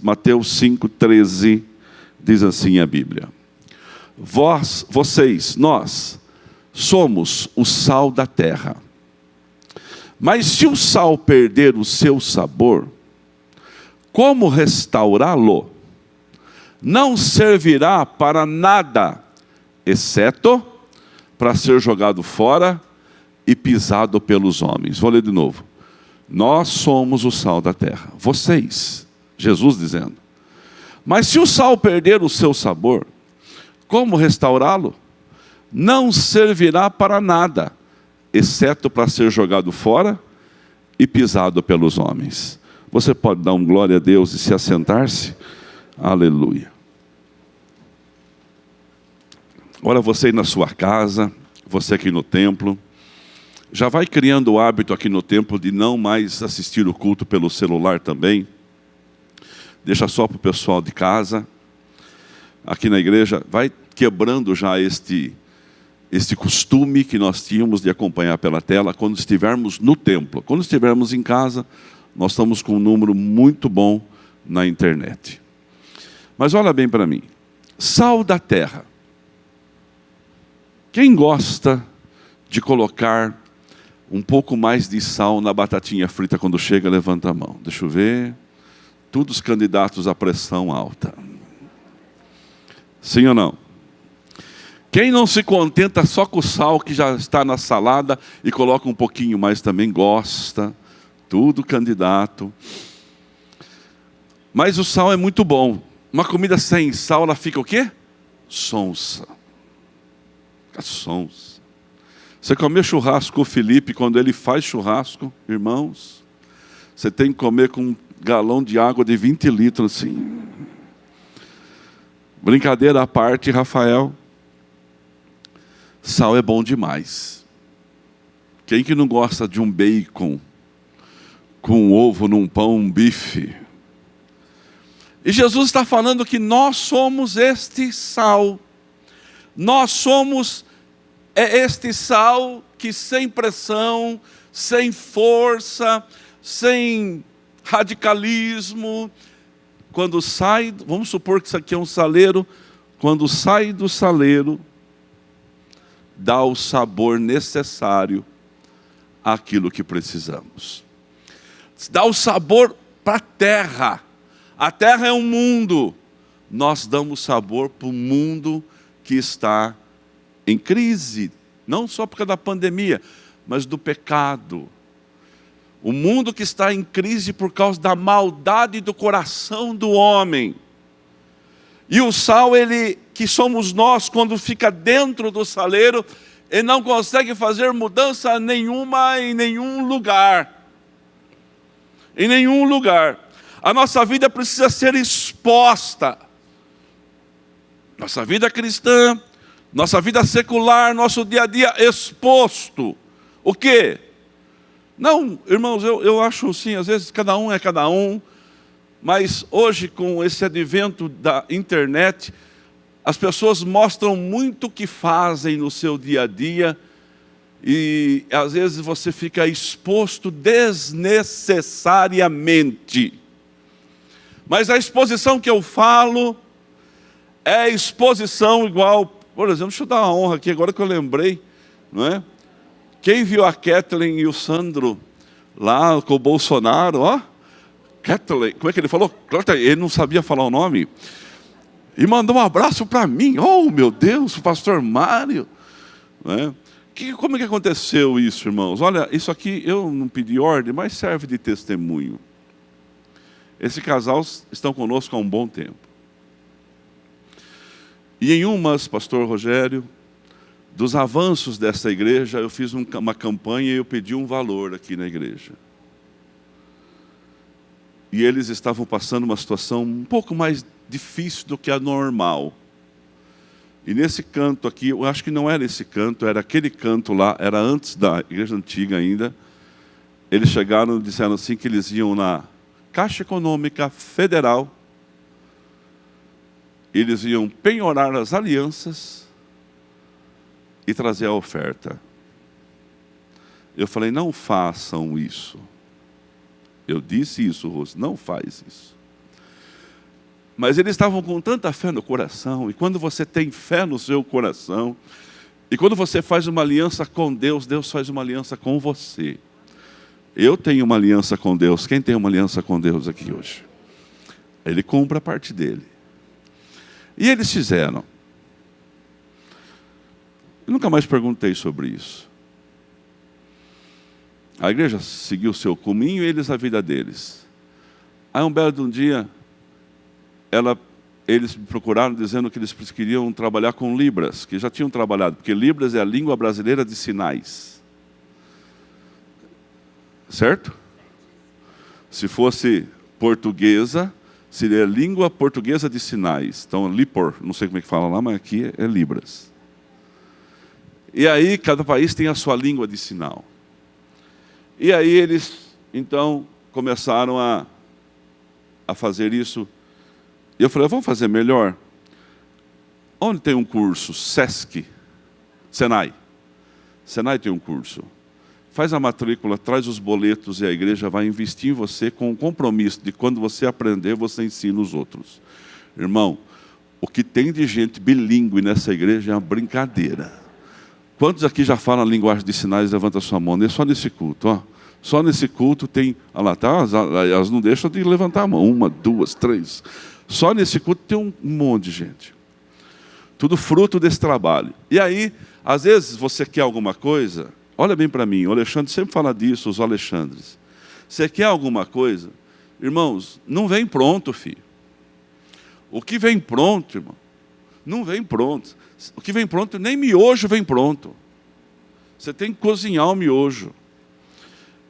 Mateus 5,13, diz assim a Bíblia: nós somos o sal da terra. Mas se o sal perder o seu sabor, como restaurá-lo? Não servirá para nada, exceto para ser jogado fora e pisado pelos homens. Vou ler de novo. Nós somos o sal da terra. Vocês, Jesus dizendo. Mas se o sal perder o seu sabor, como restaurá-lo? Não servirá para nada, exceto para ser jogado fora e pisado pelos homens. Você pode dar um glória a Deus e se assentar-se? Aleluia. Agora você aí na sua casa, você aqui no templo, já vai criando o hábito aqui no templo de não mais assistir o culto pelo celular também. Deixa só para o pessoal de casa. Aqui na igreja, vai quebrando já este costume que nós tínhamos de acompanhar pela tela quando estivermos no templo. Quando estivermos em casa, nós estamos com um número muito bom na internet. Mas olha bem para mim. Sal da terra. Quem gosta de colocar um pouco mais de sal na batatinha frita quando chega, levanta a mão. Deixa eu ver. Todos os candidatos à pressão alta. Sim ou não? Quem não se contenta só com o sal que já está na salada e coloca um pouquinho mais também gosta. Tudo candidato. Mas o sal é muito bom. Uma comida sem sal, ela fica o quê? Sonsa. Fica sonsa. Você comeu churrasco com o Felipe, quando ele faz churrasco, irmãos, você tem que comer com um galão de água de 20 litros, assim. Brincadeira à parte, Rafael. Sal é bom demais. Quem que não gosta de um bacon com um ovo num pão, um bife? E Jesus está falando que nós somos este sal. Nós somos este sal que sem pressão, sem força, sem radicalismo, quando sai, vamos supor que isso aqui é um saleiro, quando sai do saleiro, dá o sabor necessário àquilo que precisamos. Dá o sabor para a terra. A terra é um mundo. Nós damos sabor para o mundo que está em crise. Não só por causa da pandemia, mas do pecado. O mundo que está em crise por causa da maldade do coração do homem. E o sal, ele, que somos nós, quando fica dentro do saleiro, ele não consegue fazer mudança nenhuma em nenhum lugar. Em nenhum lugar. A nossa vida precisa ser exposta. Nossa vida cristã, nossa vida secular, nosso dia a dia exposto. O quê? Não, irmãos, eu acho assim, às vezes cada um é cada um, mas hoje com esse advento da internet, as pessoas mostram muito o que fazem no seu dia a dia, e às vezes você fica exposto desnecessariamente. Mas a exposição que eu falo é exposição igual, por exemplo, deixa eu dar uma honra aqui, agora que eu lembrei, não é? Quem viu a Kathleen e o Sandro lá com o Bolsonaro, ó, Kathleen, como é que ele falou? Ele não sabia falar o nome. E mandou um abraço para mim. Oh, meu Deus, o pastor Mário. Né? Como é que aconteceu isso, irmãos? Olha, isso aqui eu não pedi ordem, mas serve de testemunho. Esse casal estão conosco há um bom tempo. E em umas, pastor Rogério, dos avanços dessa igreja, eu fiz uma campanha e eu pedi um valor aqui na igreja. E eles estavam passando uma situação um pouco mais difícil do que a normal. E nesse canto aqui, eu acho que não era esse canto, era aquele canto lá, era antes da igreja antiga ainda. Eles chegaram e disseram assim que eles iam na Caixa Econômica Federal. Eles iam penhorar as alianças e trazer a oferta. Eu falei, não façam isso. Eu disse isso, Rose, não faz isso. Mas eles estavam com tanta fé no coração, e quando você tem fé no seu coração, e quando você faz uma aliança com Deus, Deus faz uma aliança com você. Eu tenho uma aliança com Deus. Quem tem uma aliança com Deus aqui hoje? Ele cumpre a parte dele. E eles fizeram. Eu nunca mais perguntei sobre isso. A igreja seguiu o seu caminho e eles a vida deles. Aí um belo de um dia, eles me procuraram dizendo que eles queriam trabalhar com Libras, que já tinham trabalhado, porque Libras é a língua brasileira de sinais. Certo? Se fosse portuguesa, seria língua portuguesa de sinais. Então, Lipor, não sei como é que fala lá, mas aqui é Libras. E aí, cada país tem a sua língua de sinal. E aí eles, então, começaram a fazer isso. E eu falei, vamos fazer melhor. Onde tem um curso? Sesc, Senai. Senai tem um curso. Faz a matrícula, traz os boletos e a igreja vai investir em você com o compromisso de quando você aprender, você ensina os outros. Irmão, o que tem de gente bilíngue nessa igreja é uma brincadeira. Quantos aqui já falam a linguagem de sinais? Levanta a sua mão. Não é só nesse culto, ó. Só nesse culto tem... Olha lá, tá? Elas não deixam de levantar a mão. 1, 2, 3. Só nesse culto tem um monte de gente. Tudo fruto desse trabalho. E aí, às vezes, você quer alguma coisa... Olha bem para mim, o Alexandre sempre fala disso, os Alexandres. Você quer alguma coisa? Irmãos, não vem pronto, filho. O que vem pronto, irmão, não vem pronto. O que vem pronto, nem miojo vem pronto. Você tem que cozinhar o miojo.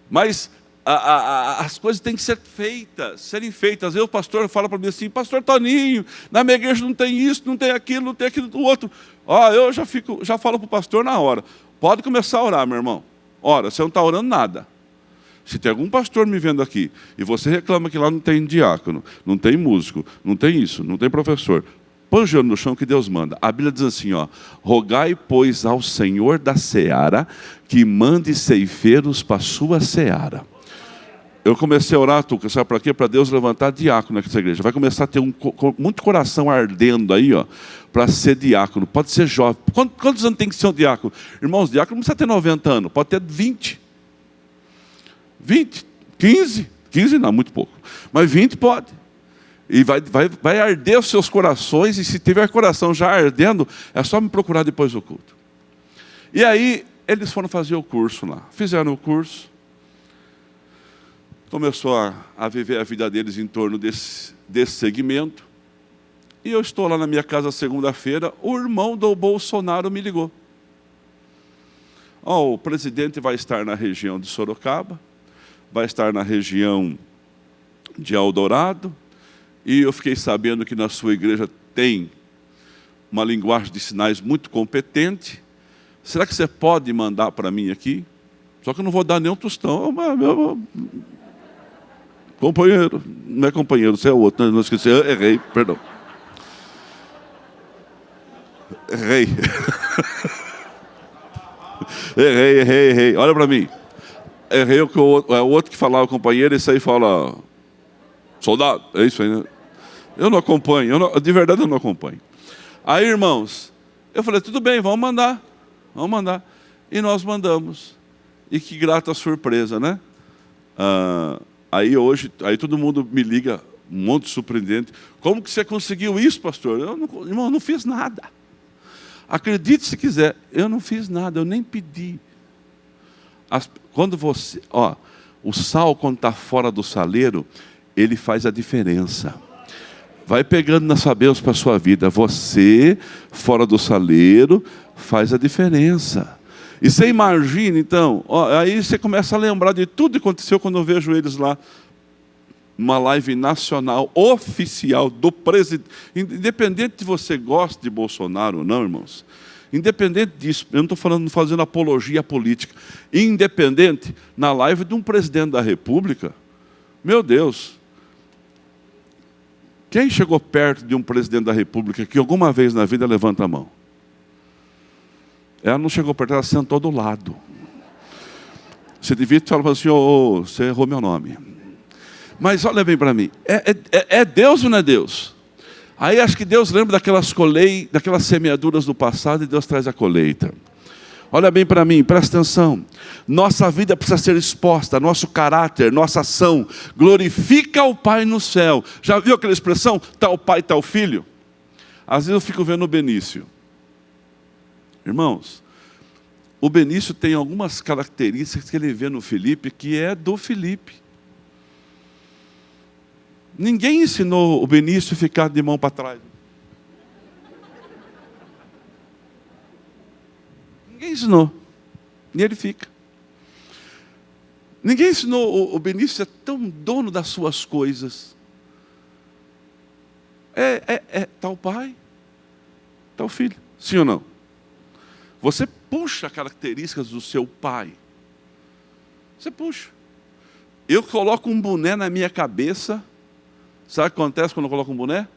Mas as coisas têm que ser feitas, serem feitas. Às vezes o pastor fala para mim assim, pastor Toninho, na minha igreja não tem isso, não tem aquilo do outro. Eu já falo para o pastor na hora. Pode começar a orar, meu irmão. Ora, você não está orando nada. Se tem algum pastor me vendo aqui, e você reclama que lá não tem diácono, não tem músico, não tem isso, não tem professor, põe o joelho no chão que Deus manda. A Bíblia diz assim, rogai, pois, ao Senhor da seara, que mande ceifeiros para a sua seara. Eu comecei a orar, Tuca, sabe para quê? Para Deus levantar diácono nessa igreja. Vai começar a ter muito coração ardendo aí, para ser diácono. Pode ser jovem. Quantos anos tem que ser um diácono? Irmãos, diácono não precisa ter 90 anos, pode ter 20. 20, 15. 15 não, muito pouco. Mas 20 pode. E vai arder os seus corações, e se tiver coração já ardendo, é só me procurar depois do culto. E aí, eles foram fazer o curso lá. Fizeram o curso. Começou a viver a vida deles em torno desse segmento. E eu estou lá na minha casa segunda-feira, o irmão do Bolsonaro me ligou. O presidente vai estar na região de Sorocaba, vai estar na região de Eldorado, e eu fiquei sabendo que na sua igreja tem uma linguagem de sinais muito competente. Será que você pode mandar para mim aqui? Só que eu não vou dar nenhum tostão. Companheiro, não é companheiro, você é outro, não esqueci, eu errei, perdão. Errei. Errei, olha para mim. Errei é o outro que falava companheiro, esse aí fala soldado, é isso aí, né? Eu não acompanho, de verdade eu não acompanho. Aí, irmãos, eu falei, tudo bem, vamos mandar. E nós mandamos. E que grata surpresa, né? Aí todo mundo me liga, um monte de surpreendente. Como que você conseguiu isso, pastor? Irmão, eu não fiz nada. Acredite se quiser, eu não fiz nada, eu nem pedi. O sal, quando está fora do saleiro, ele faz a diferença. Vai pegando na sua bênção para a sua vida. Você, fora do saleiro, faz a diferença. E você imagina, então, aí você começa a lembrar de tudo que aconteceu quando eu vejo eles lá, uma live nacional, oficial, do presidente. Independente de você goste de Bolsonaro ou não, irmãos, independente disso, eu não estou fazendo apologia política, independente, na live de um presidente da República, meu Deus, quem chegou perto de um presidente da República que alguma vez na vida levanta a mão? Ela não chegou perto, ela sentou do lado. Você devia falar assim, você errou meu nome. Mas olha bem para mim, é Deus ou não é Deus? Aí acho que Deus lembra daquelas semeaduras do passado e Deus traz a colheita. Olha bem para mim, presta atenção. Nossa vida precisa ser exposta, nosso caráter, nossa ação glorifica o Pai no céu. Já viu aquela expressão, tal pai, tal filho? Às vezes eu fico vendo o Benício. Irmãos, o Benício tem algumas características que ele vê no Felipe, que é do Felipe. Ninguém ensinou o Benício a ficar de mão para trás. Ninguém ensinou. E ele fica. Ninguém ensinou o Benício a ser tão dono das suas coisas. Tal pai, tal filho. Sim ou não? Você puxa características do seu pai. Você puxa. Eu coloco um boné na minha cabeça. Sabe o que acontece quando eu coloco um boné?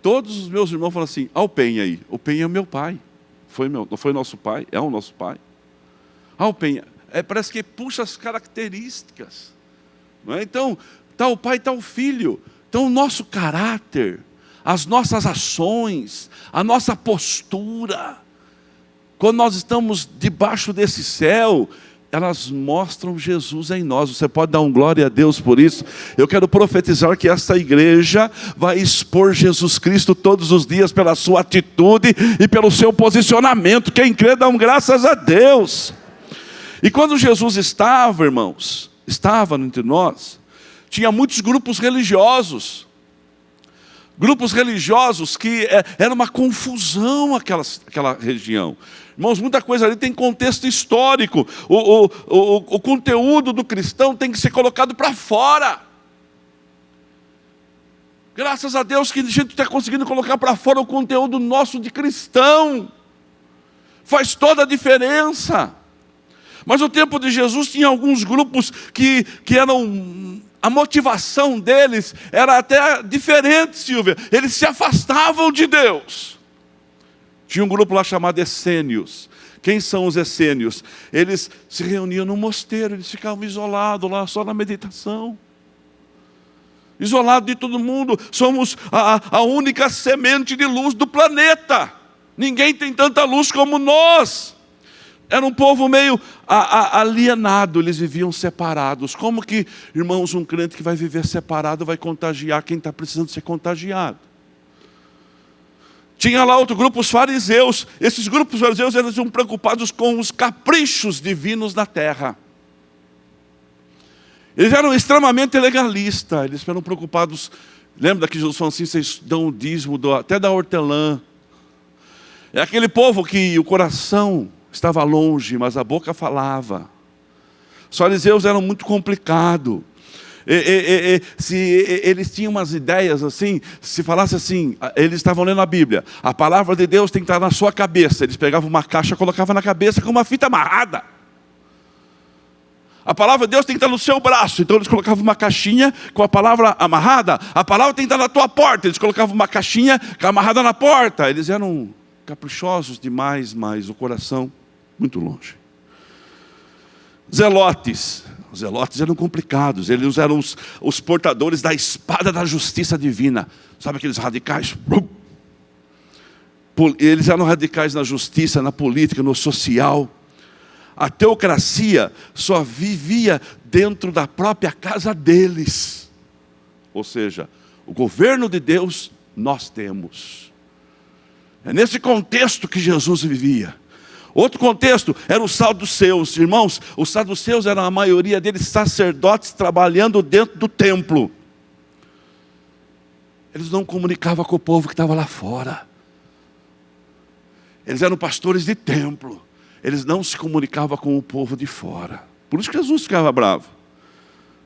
Todos os meus irmãos falam assim, o Penha aí. O Penha é meu pai. Não foi nosso pai, é o nosso pai. O Penha. Parece que puxa as características. Não é? Então, tal pai, tal filho. Então o nosso caráter, as nossas ações, a nossa postura, quando nós estamos debaixo desse céu, elas mostram Jesus em nós. Você pode dar um glória a Deus por isso? Eu quero profetizar que esta igreja vai expor Jesus Cristo todos os dias pela sua atitude e pelo seu posicionamento. Quem crê, dá graças a Deus. E quando Jesus estava, irmãos, estava entre nós, tinha muitos grupos religiosos. Grupos religiosos que era uma confusão aquela região. Irmãos, muita coisa ali tem contexto histórico. O conteúdo do cristão tem que ser colocado para fora. Graças a Deus que a gente está conseguindo colocar para fora o conteúdo nosso de cristão. Faz toda a diferença. Mas no tempo de Jesus tinha alguns grupos que eram... A motivação deles era até diferente, Silvia. Eles se afastavam de Deus. Tinha um grupo lá chamado essênios. Quem são os essênios? Eles se reuniam no mosteiro, eles ficavam isolados lá, só na meditação. Isolados de todo mundo. Somos a única semente de luz do planeta. Ninguém tem tanta luz como nós. Era um povo meio alienado, eles viviam separados. Como que, irmãos, um crente que vai viver separado vai contagiar quem está precisando ser contagiado? Tinha lá outro grupo, os fariseus. Esses grupos fariseus, eles eram preocupados com os caprichos divinos da terra. Eles eram extremamente legalistas. Eles eram preocupados. Lembra que Jesus falou assim, vocês dão o dízimo até da hortelã. É aquele povo que o coração estava longe, mas a boca falava. Os fariseus eram muito complicados. Eles tinham umas ideias assim, se falasse assim, eles estavam lendo a Bíblia, a palavra de Deus tem que estar na sua cabeça. Eles pegavam uma caixa e colocavam na cabeça com uma fita amarrada. A palavra de Deus tem que estar no seu braço. Então eles colocavam uma caixinha com a palavra amarrada. A palavra tem que estar na tua porta. Eles colocavam uma caixinha amarrada na porta. Eles eram caprichosos demais, mas o coração muito longe. Zelotes. Os zelotes eram complicados. Eles eram os portadores da espada da justiça divina. Sabe aqueles radicais? Eles eram radicais na justiça, na política, no social. A teocracia só vivia dentro da própria casa deles. Ou seja, o governo de Deus nós temos. É nesse contexto que Jesus vivia. Outro contexto era os saduceus. Irmãos, os saduceus eram a maioria deles sacerdotes trabalhando dentro do templo. Eles não comunicavam com o povo que estava lá fora. Eles eram pastores de templo. Eles não se comunicavam com o povo de fora. Por isso que Jesus ficava bravo.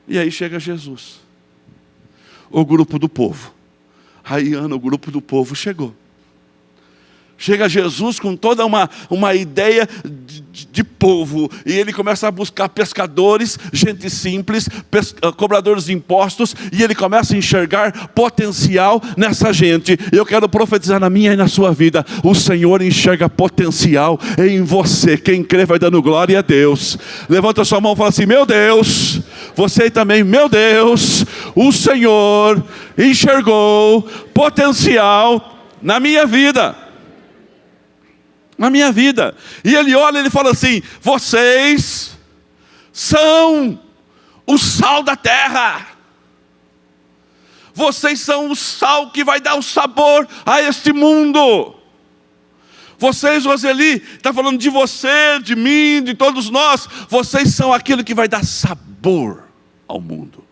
E aí chega Jesus. O grupo do povo. Aí o grupo do povo chegou. Chega Jesus com toda uma ideia de povo. E ele começa a buscar pescadores, gente simples, cobradores de impostos. E ele começa a enxergar potencial nessa gente. Eu quero profetizar na minha e na sua vida. O Senhor enxerga potencial em você. Quem crê vai dando glória a Deus. Levanta sua mão e fala assim, meu Deus, você também, meu Deus, o Senhor enxergou potencial na minha vida. Na minha vida. E Ele olha e Ele fala assim: vocês são o sal da terra. Vocês são o sal que vai dar o sabor a este mundo. Vocês, Roseli, está falando de você, de mim, de todos nós. Vocês são aquilo que vai dar sabor ao mundo.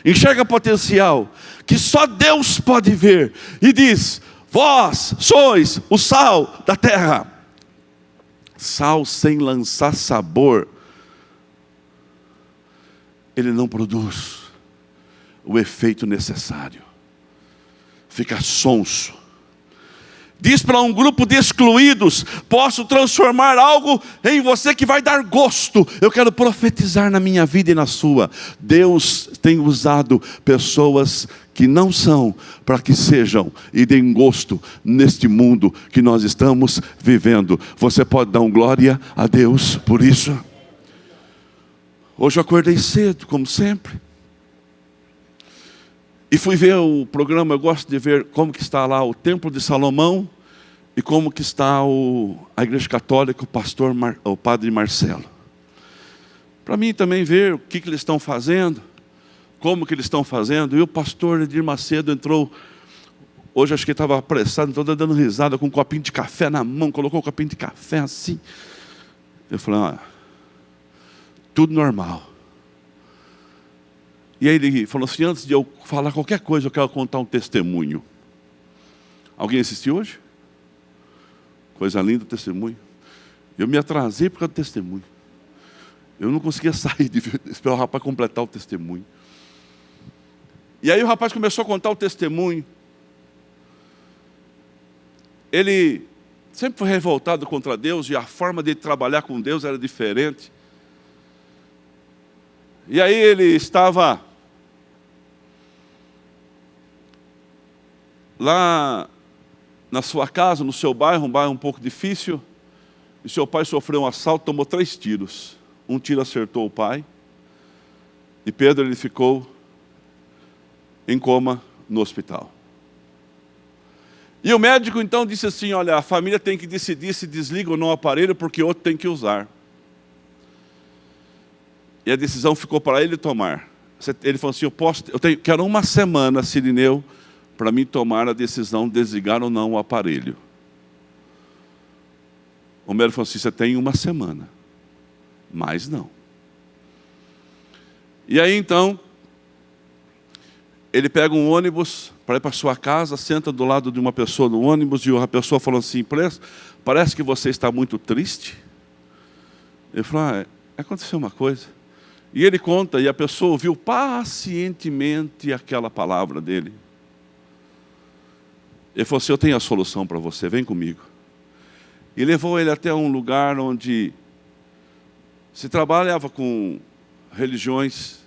Enxerga potencial que só Deus pode ver. E diz: vós sois o sal da terra. Sal sem lançar sabor, ele não produz o efeito necessário. Fica sonso. Diz para um grupo de excluídos: posso transformar algo em você que vai dar gosto. Eu quero profetizar na minha vida e na sua. Deus tem usado pessoas que não são, para que sejam e deem gosto neste mundo que nós estamos vivendo. Você pode dar glória a Deus por isso? Hoje eu acordei cedo, como sempre, e fui ver o programa. Eu gosto de ver como que está lá o Templo de Salomão e como que está a Igreja Católica, o Padre Marcelo. Para mim também ver o que eles estão fazendo, como que eles estão fazendo. E o pastor Edir Macedo entrou, hoje acho que ele estava apressado, então dando risada, com um copinho de café na mão, colocou o copinho de café assim. Eu falei: tudo normal. E aí ele falou assim: antes de eu falar qualquer coisa, eu quero contar um testemunho. Alguém assistiu hoje? Coisa linda o testemunho. Eu me atrasei por causa do testemunho. Eu não conseguia sair de esperar o rapaz completar o testemunho. E aí o rapaz começou a contar o testemunho. Ele sempre foi revoltado contra Deus, e a forma de trabalhar com Deus era diferente. E aí ele estava lá na sua casa, no seu bairro, um bairro um pouco difícil, e seu pai sofreu um assalto, tomou 3 tiros. Um tiro acertou o pai, e Pedro, ele ficou em coma no hospital. E o médico então disse assim: olha, a família tem que decidir se desliga ou não o aparelho, porque outro tem que usar. E a decisão ficou para ele tomar. Ele falou assim: quero uma semana, Cirineu, para mim tomar a decisão de desligar ou não o aparelho. O médico falou assim: você tem uma semana, mas não. E aí então, ele pega um ônibus para ir para sua casa, senta do lado de uma pessoa no ônibus, e a pessoa falou assim: parece que você está muito triste. Ele falou: aconteceu uma coisa. E ele conta, e a pessoa ouviu pacientemente aquela palavra dele. Ele falou assim: eu tenho a solução para você, vem comigo. E levou ele até um lugar onde se trabalhava com religiões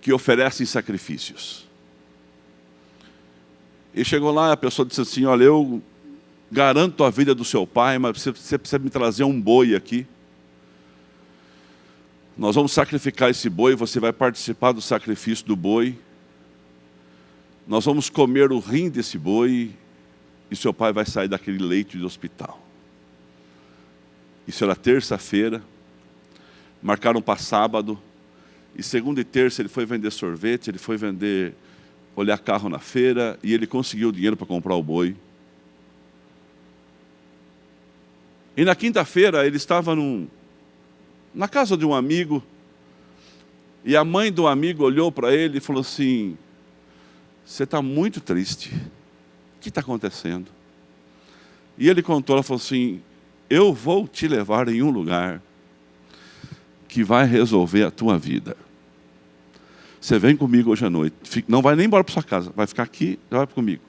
que oferecem sacrifícios. E chegou lá, a pessoa disse assim: olha, eu garanto a vida do seu pai, mas você precisa me trazer um boi aqui. Nós vamos sacrificar esse boi, você vai participar do sacrifício do boi. Nós vamos comer o rim desse boi, e seu pai vai sair daquele leito de hospital. Isso era terça-feira, marcaram para sábado, e segunda e terça ele foi vender sorvete, ele foi olhar carro na feira, e ele conseguiu dinheiro para comprar o boi. E na quinta-feira ele estava na casa de um amigo, e a mãe do amigo olhou para ele e falou assim: você está muito triste, o que está acontecendo? E ele contou, ela falou assim: eu vou te levar em um lugar que vai resolver a tua vida. Você vem comigo hoje à noite, não vai nem embora para sua casa, vai ficar aqui, já vai comigo.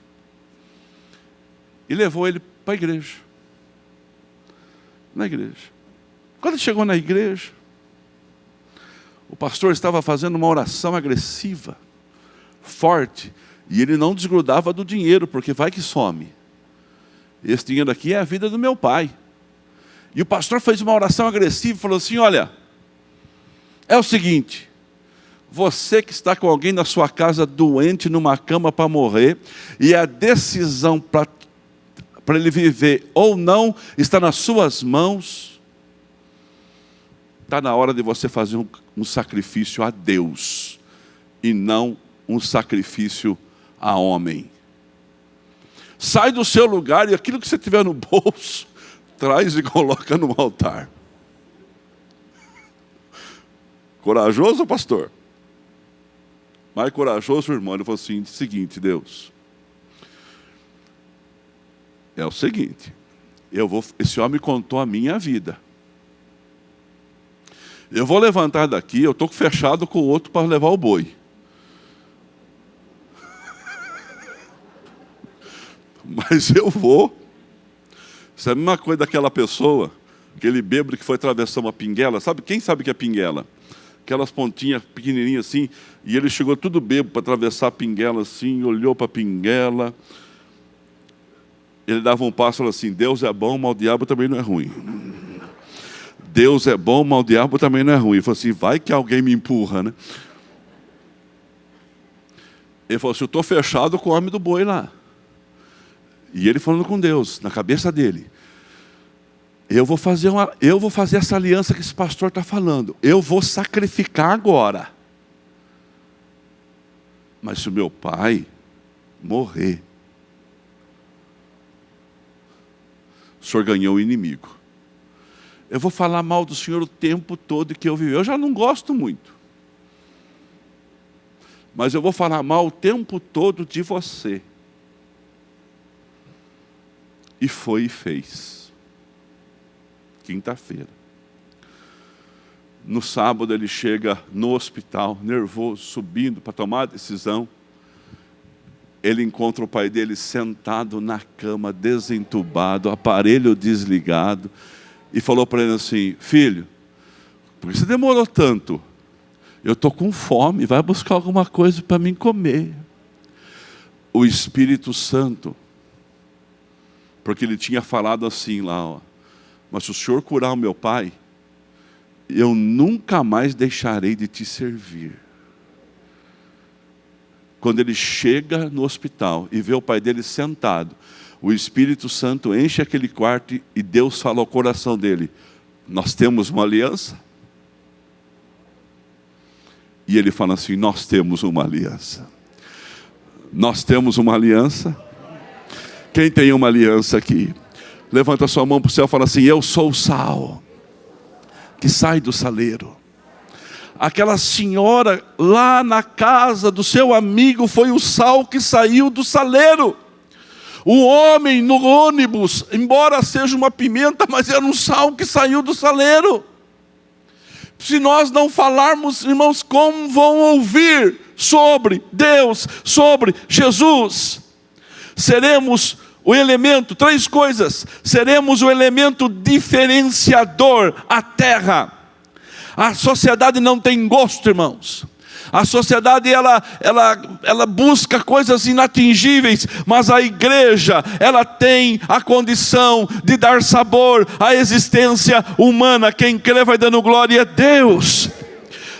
E levou ele para a igreja. Na igreja. Quando ele chegou na igreja, o pastor estava fazendo uma oração agressiva, forte, e ele não desgrudava do dinheiro, porque vai que some. Esse dinheiro aqui é a vida do meu pai. E o pastor fez uma oração agressiva e falou assim: olha, é o seguinte, você que está com alguém na sua casa doente, numa cama para morrer, e a decisão para ele viver ou não está nas suas mãos, está na hora de você fazer um sacrifício a Deus, e não um sacrifício a homem. Sai do seu lugar e aquilo que você tiver no bolso, traz e coloca no altar. Corajoso, pastor? Mais corajoso, irmão. Ele falou assim: seguinte, Deus, é o seguinte, esse homem contou a minha vida. Eu vou levantar daqui, eu estou fechado com o outro para levar o boi. Mas eu vou. Isso é a mesma coisa daquela pessoa, aquele bêbado que foi atravessar uma pinguela. Sabe, quem sabe o que é pinguela? Aquelas pontinhas pequenininhas assim, e ele chegou tudo bêbado para atravessar a pinguela assim, olhou para a pinguela. Ele dava um passo e falou assim: Deus é bom, mas o diabo também não é ruim. Deus é bom, mas o diabo também não é ruim. Ele falou assim: vai que alguém me empurra, né? Ele falou assim: eu estou fechado com o homem do boi lá. E ele falando com Deus, na cabeça dele: eu vou fazer essa aliança que esse pastor está falando. Eu vou sacrificar agora. Mas se o meu pai morrer, o senhor ganhou o inimigo. Eu vou falar mal do senhor o tempo todo que eu vivi. Eu já não gosto muito. Mas eu vou falar mal o tempo todo de você. E foi e fez. Quinta-feira. No sábado ele chega no hospital, nervoso, subindo para tomar a decisão. Ele encontra o pai dele sentado na cama, desentubado, aparelho desligado. E falou para ele assim: filho, por que você demorou tanto? Eu estou com fome, vai buscar alguma coisa para mim comer. O Espírito Santo, porque ele tinha falado assim lá, ó: mas se o senhor curar o meu pai, eu nunca mais deixarei de te servir. Quando ele chega no hospital e vê o pai dele sentado, o Espírito Santo enche aquele quarto e Deus fala ao coração dele: nós temos uma aliança? E ele fala assim: nós temos uma aliança. Nós temos uma aliança? Quem tem uma aliança aqui? Levanta sua mão para o céu e fala assim: eu sou o sal que sai do saleiro. Aquela senhora lá na casa do seu amigo foi o sal que saiu do saleiro. O homem no ônibus, embora seja uma pimenta, mas era um sal que saiu do saleiro. Se nós não falarmos, irmãos, como vão ouvir sobre Deus, sobre Jesus? Seremos o elemento, três coisas. Seremos o elemento diferenciador, a terra. A sociedade não tem gosto, irmãos. A sociedade ela busca coisas inatingíveis, mas a igreja, ela tem a condição de dar sabor à existência humana. Quem crê vai dando glória a Deus.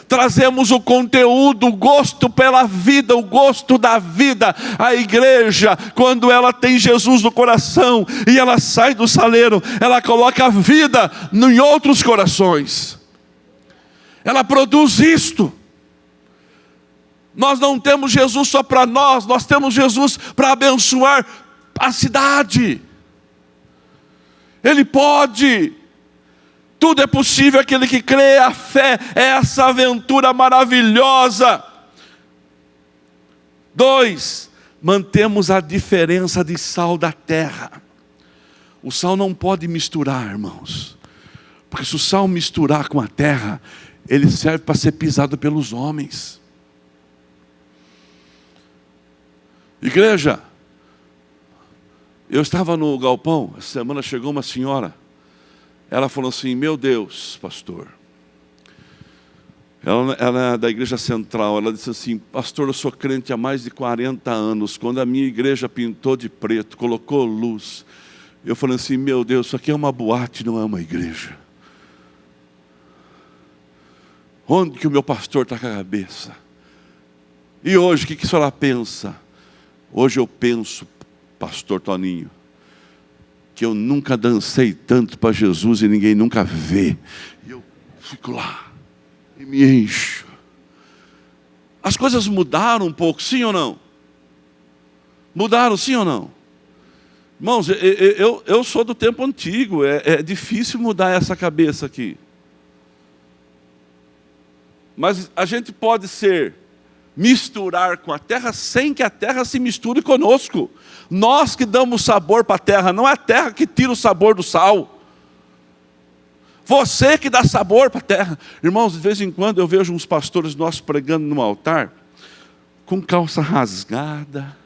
Trazemos o conteúdo, o gosto pela vida, o gosto da vida. A igreja, quando ela tem Jesus no coração e ela sai do saleiro, ela coloca a vida em outros corações. Ela produz isto. Nós não temos Jesus só para nós, nós temos Jesus para abençoar a cidade. Ele pode. Tudo é possível aquele que crê. A fé é essa aventura maravilhosa. 2, mantemos a diferença de sal da terra. O sal não pode misturar, irmãos. Porque se o sal misturar com a terra, ele serve para ser pisado pelos homens. Igreja, eu estava no galpão, essa semana chegou uma senhora. Ela falou assim: meu Deus, pastor. Ela é da igreja central. Ela disse assim: pastor, eu sou crente há mais de 40 anos. Quando a minha igreja pintou de preto, colocou luz, Eu falei assim, meu Deus, isso aqui é uma boate, não é uma igreja. Onde que o meu pastor está com a cabeça? E hoje, o que a senhora pensa? Hoje eu penso, pastor Toninho, que eu nunca dancei tanto para Jesus e ninguém nunca vê. E eu fico lá e me encho. As coisas mudaram um pouco, sim ou não? Mudaram, sim ou não? Irmãos, eu sou do tempo antigo, é difícil mudar essa cabeça aqui. Mas a gente pode misturar com a terra sem que a terra se misture conosco. Nós que damos sabor para a terra, não é a terra que tira o sabor do sal. Você que dá sabor para a terra. Irmãos, de vez em quando eu vejo uns pastores nossos pregando no altar, com calça rasgada.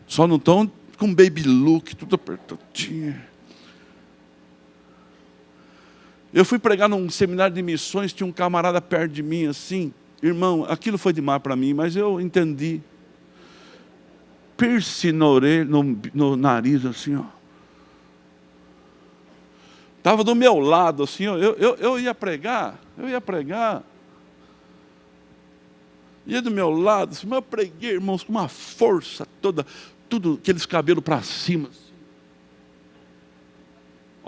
Só não estão com baby look, tudo apertadinho. Eu fui pregar num seminário de missões, tinha um camarada perto de mim assim. Irmão, aquilo foi demais para mim, mas eu entendi. Piercing na orelha, no nariz assim, ó. Estava do meu lado assim, ó. Eu ia pregar. Ia do meu lado, assim, mas eu preguei, irmãos, com uma força toda, tudo aqueles cabelos para cima. Assim.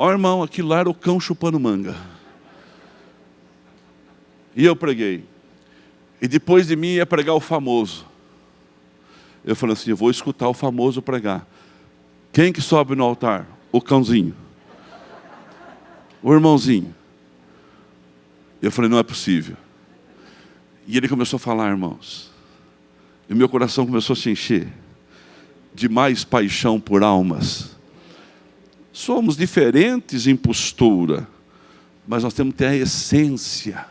Ó, irmão, aquilo lá era o cão chupando manga. E eu preguei. E depois de mim ia pregar o famoso. Eu falei assim, eu vou escutar o famoso pregar. Quem que sobe no altar? O cãozinho. O irmãozinho. Eu falei, não é possível. E ele começou a falar, irmãos. E meu coração começou a se encher de mais paixão por almas. Somos diferentes em postura, mas nós temos que ter a essência.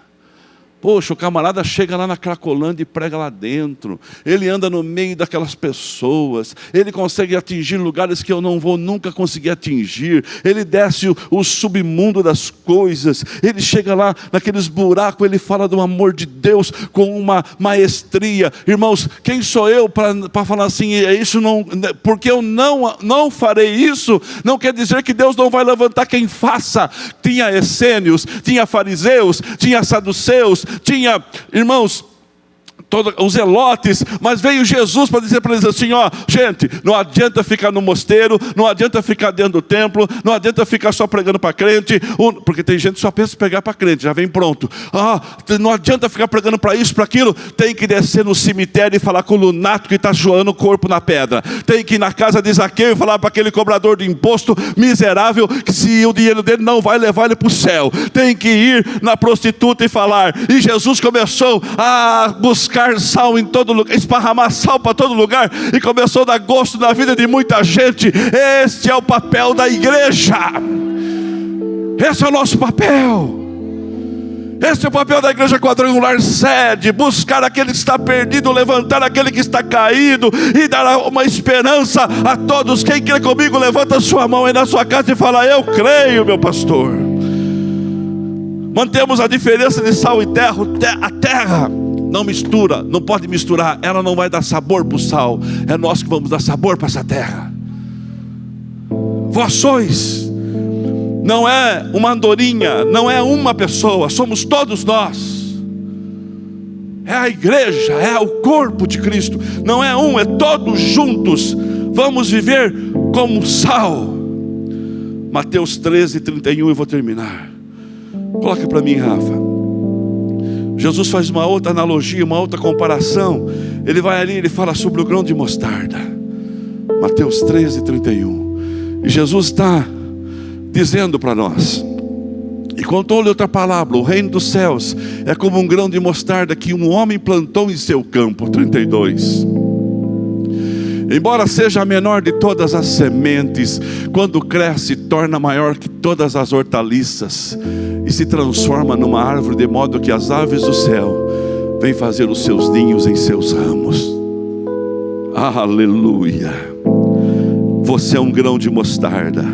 Poxa, o camarada chega lá na Cracolândia e prega lá dentro. Ele anda no meio daquelas pessoas. Ele consegue atingir lugares que eu não vou nunca conseguir atingir. Ele desce o submundo das coisas. Ele chega lá naqueles buracos. Ele fala do amor de Deus com uma maestria. Irmãos, quem sou eu para falar assim? Isso não, porque eu não farei isso, não quer dizer que Deus não vai levantar quem faça. Tinha essênios, tinha fariseus, tinha saduceus, tinha, irmãos, os zelotes, mas veio Jesus para dizer para eles assim, ó, gente, não adianta ficar no mosteiro, não adianta ficar dentro do templo, não adianta ficar só pregando para crente, porque tem gente que só pensa em pregar para crente, já vem pronto. Não adianta ficar pregando para isso, para aquilo, tem que descer no cemitério e falar com o lunático que está joando o corpo na pedra, tem que ir na casa de Zaqueu e falar para aquele cobrador de imposto miserável, que se o dinheiro dele não vai levar ele para o céu, tem que ir na prostituta e falar. E Jesus começou a buscar sal em todo lugar, esparramar sal para todo lugar, e começou a dar gosto na vida de muita gente. Este é o papel da igreja. Esse é o nosso papel. Esse é o papel da igreja quadrangular sede: buscar aquele que está perdido, levantar aquele que está caído e dar uma esperança a todos. Quem crê comigo, levanta a sua mão aí na sua casa e fala: eu creio, meu pastor. Mantemos a diferença de sal e terra. A terra não mistura, não pode misturar, ela não vai dar sabor para o sal, é nós que vamos dar sabor para essa terra. Vós sois, não é uma andorinha, não é uma pessoa, somos todos nós. É a igreja, é o corpo de Cristo, não é um, é todos juntos. Vamos viver como sal. Mateus 13:31, eu vou terminar. Coloca para mim, Rafa. Jesus faz uma outra analogia, uma outra comparação. Ele vai ali, ele fala sobre o grão de mostarda. Mateus 13:31. E Jesus está dizendo para nós, e contou-lhe outra palavra: o reino dos céus é como um grão de mostarda que um homem plantou em seu campo. 32. Embora seja a menor de todas as sementes, quando cresce, torna maior que todas as hortaliças, e se transforma numa árvore, de modo que as aves do céu vêm fazer os seus ninhos em seus ramos. Aleluia! Você é um grão de mostarda.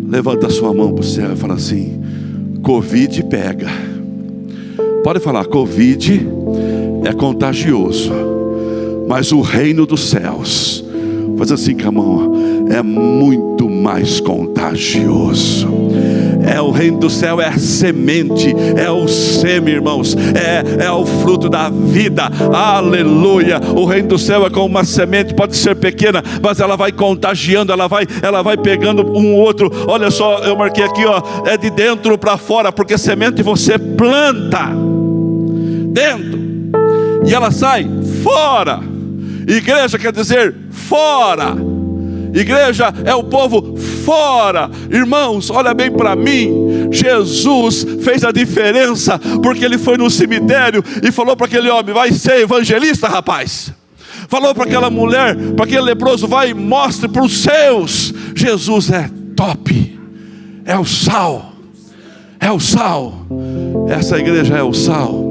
Levanta a sua mão para o céu e fala assim: Covid pega. Pode falar: Covid é contagioso, mas o reino dos céus Faz assim com a mão, ó. É muito mais contagioso. O reino do céu é a semente, é o sêmen, irmãos, é o fruto da vida. Aleluia. O reino do céu é como uma semente, pode ser pequena, mas ela vai contagiando, ela vai pegando um outro. Olha só, eu marquei aqui, ó, é de dentro para fora, porque semente você planta dentro e ela sai fora. Igreja quer dizer fora. Igreja é o povo fora. Irmãos, olha bem para mim. Jesus fez a diferença, porque ele foi no cemitério e falou para aquele homem: vai ser evangelista, rapaz. Falou para aquela mulher, para aquele leproso: vai e mostre para os seus. Jesus é top. É o sal. É o sal. Essa igreja é o sal.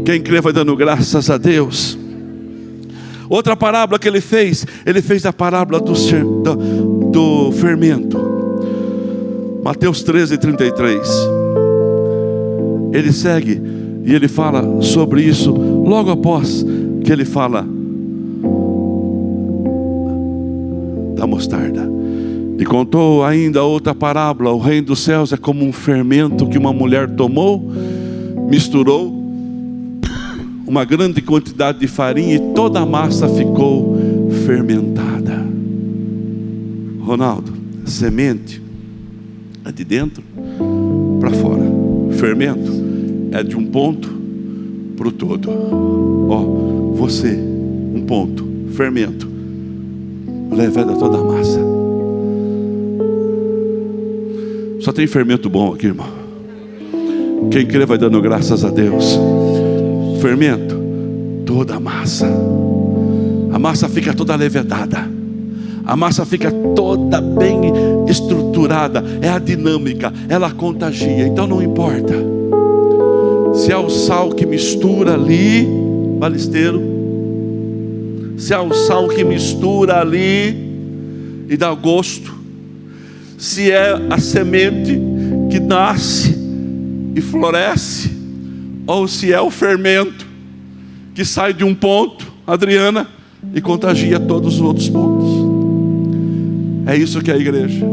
Quem crê vai dando graças a Deus. Outra parábola que ele fez a parábola do fermento. Mateus 13:33. Ele segue e ele fala sobre isso logo após que ele fala da mostarda. E contou ainda outra parábola: o reino dos céus é como um fermento que uma mulher tomou, misturou uma grande quantidade de farinha e toda a massa ficou fermentada. Ronaldo, semente é de dentro para fora. Fermento é de um ponto para o todo. Ó, você, um ponto, fermento, leveda toda a massa. Só tem fermento bom aqui, irmão. Quem crê vai dando graças a Deus. Fermento, toda a massa fica toda levedada, a massa fica toda bem estruturada, é a dinâmica, ela contagia. Então não importa se é o sal que mistura ali, balisteiro, se é o sal que mistura ali e dá gosto, se é a semente que nasce e floresce, ou se é o fermento que sai de um ponto, Adriana, e contagia todos os outros pontos. É isso que é a igreja.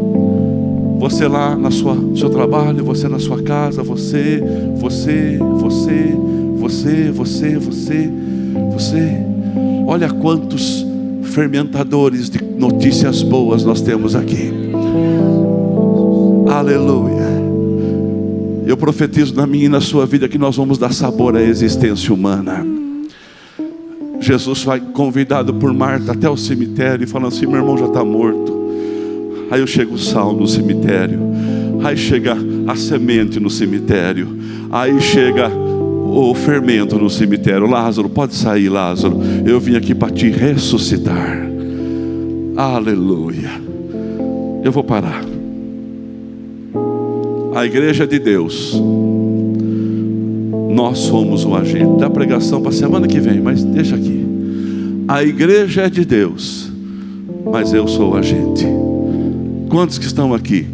Você lá no seu trabalho, você na sua casa, você. Olha quantos fermentadores de notícias boas nós temos aqui. Aleluia. Eu profetizo na minha e na sua vida que nós vamos dar sabor à existência humana. Jesus vai convidado por Marta até o cemitério e falando assim: meu irmão já está morto. Aí eu chego o sal no cemitério, aí chega a semente no cemitério, aí chega o fermento no cemitério. Lázaro, pode sair, Lázaro, eu vim aqui para te ressuscitar. Aleluia. Eu vou parar. A igreja de Deus, nós somos o agente. Da pregação para a semana que vem, mas deixa aqui. A igreja é de Deus, mas eu sou o agente. Quantos que estão aqui,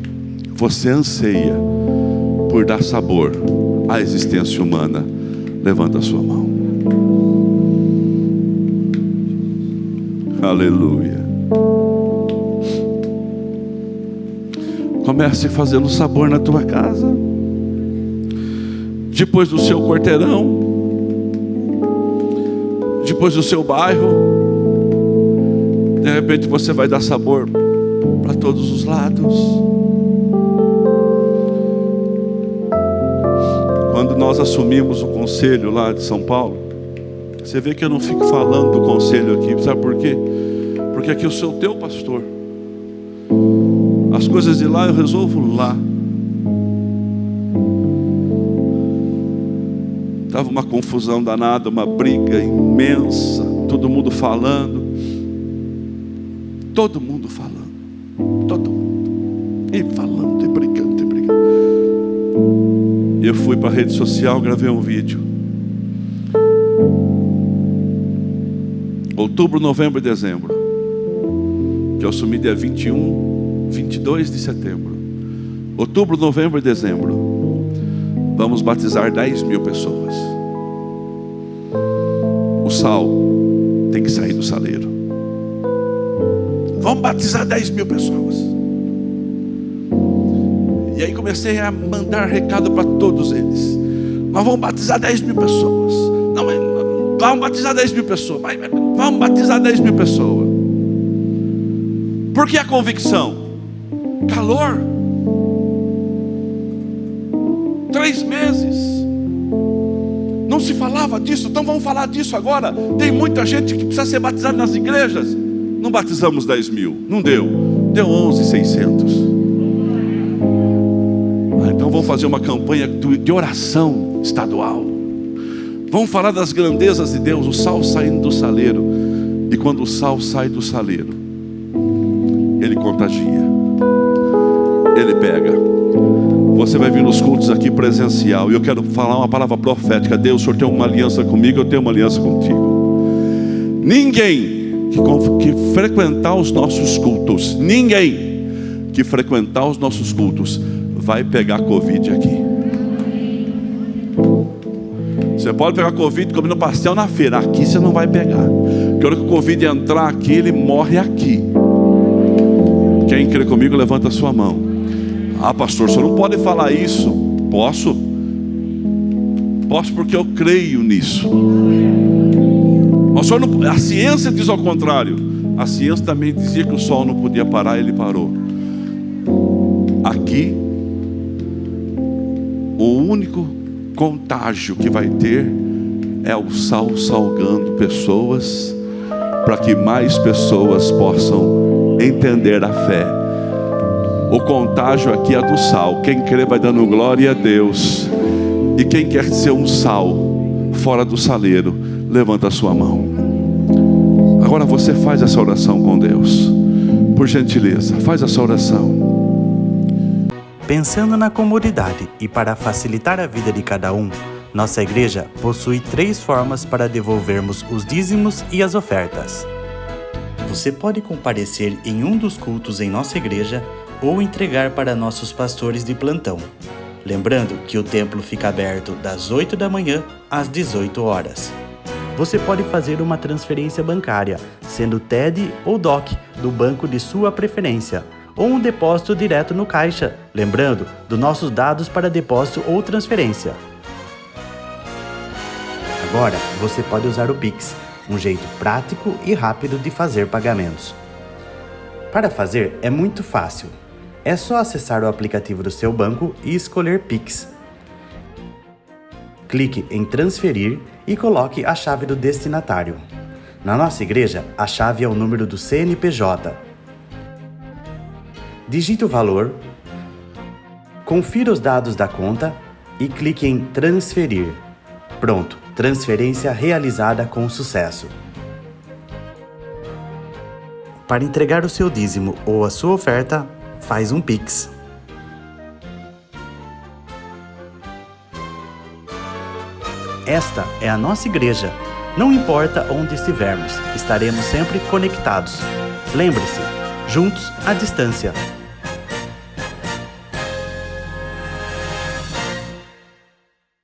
você anseia por dar sabor à existência humana? Levanta a sua mão. Aleluia. Comece fazendo sabor na tua casa, depois do seu quarteirão, depois do seu bairro. De repente você vai dar sabor para todos os lados. Quando nós assumimos o conselho lá de São Paulo, você vê que eu não fico falando do conselho aqui, sabe por quê? Porque aqui eu sou o teu pastor. As coisas de lá eu resolvo lá. Estava uma confusão danada, uma briga imensa, todo mundo falando. Todo mundo falando. Todo mundo. E falando, e brigando, e brigando. Eu fui para a rede social, gravei um vídeo. Outubro, novembro e dezembro. Que eu assumi dia 22 de setembro. Outubro, novembro e dezembro. Vamos batizar 10.000 pessoas. O sal tem que sair do saleiro. Vamos batizar 10 mil pessoas. E aí comecei a mandar recado para todos eles. Nós vamos batizar 10 mil pessoas. Não, mas vamos batizar 10 mil pessoas. Vamos batizar 10 mil pessoas. Por que a convicção? Calor. 3 meses. Não se falava disso, então vamos falar disso agora. Tem muita gente que precisa ser batizada nas igrejas. Não batizamos 10 mil, não deu. Deu 11.600. Então vamos fazer uma campanha de oração estadual. Vamos falar das grandezas de Deus, o sal saindo do saleiro. E quando o sal sai do saleiro, ele contagia, ele pega. Você vai vir nos cultos aqui presencial, e eu quero falar uma palavra profética. Deus, o Senhor tem uma aliança comigo, eu tenho uma aliança contigo. Ninguém que frequentar os nossos cultos, vai pegar Covid aqui. Você pode pegar Covid comendo pastel na feira, aqui você não vai pegar. Porque a hora que o Covid entrar aqui, ele morre aqui. Quem crê comigo, levanta a sua mão. Ah, pastor, o senhor não pode falar isso. Posso porque eu creio nisso. A ciência diz ao contrário. A ciência também dizia que o sol não podia parar, ele parou. Aqui, o único contágio que vai ter é o sal salgando pessoas, para que mais pessoas possam entender a fé. O contágio aqui é do sal. Quem crê vai dando glória a Deus. E quem quer ser um sal fora do saleiro, levanta a sua mão. Agora você faz essa oração com Deus. Por gentileza, faz essa oração. Pensando na comunidade e para facilitar a vida de cada um, nossa igreja possui 3 formas para devolvermos os dízimos e as ofertas. Você pode comparecer em um dos cultos em nossa igreja ou entregar para nossos pastores de plantão. Lembrando que o templo fica aberto das 8 da manhã às 18 horas. Você pode fazer uma transferência bancária, sendo TED ou DOC, do banco de sua preferência, ou um depósito direto no caixa, lembrando dos nossos dados para depósito ou transferência. Agora, você pode usar o Pix, um jeito prático e rápido de fazer pagamentos. Para fazer é muito fácil. É só acessar o aplicativo do seu banco e escolher Pix. Clique em transferir e coloque a chave do destinatário. Na nossa igreja, a chave é o número do CNPJ. Digite o valor, confira os dados da conta e clique em transferir. Pronto, transferência realizada com sucesso. Para entregar o seu dízimo ou a sua oferta, faz um Pix. Esta é a nossa igreja. Não importa onde estivermos, estaremos sempre conectados. Lembre-se, juntos à distância.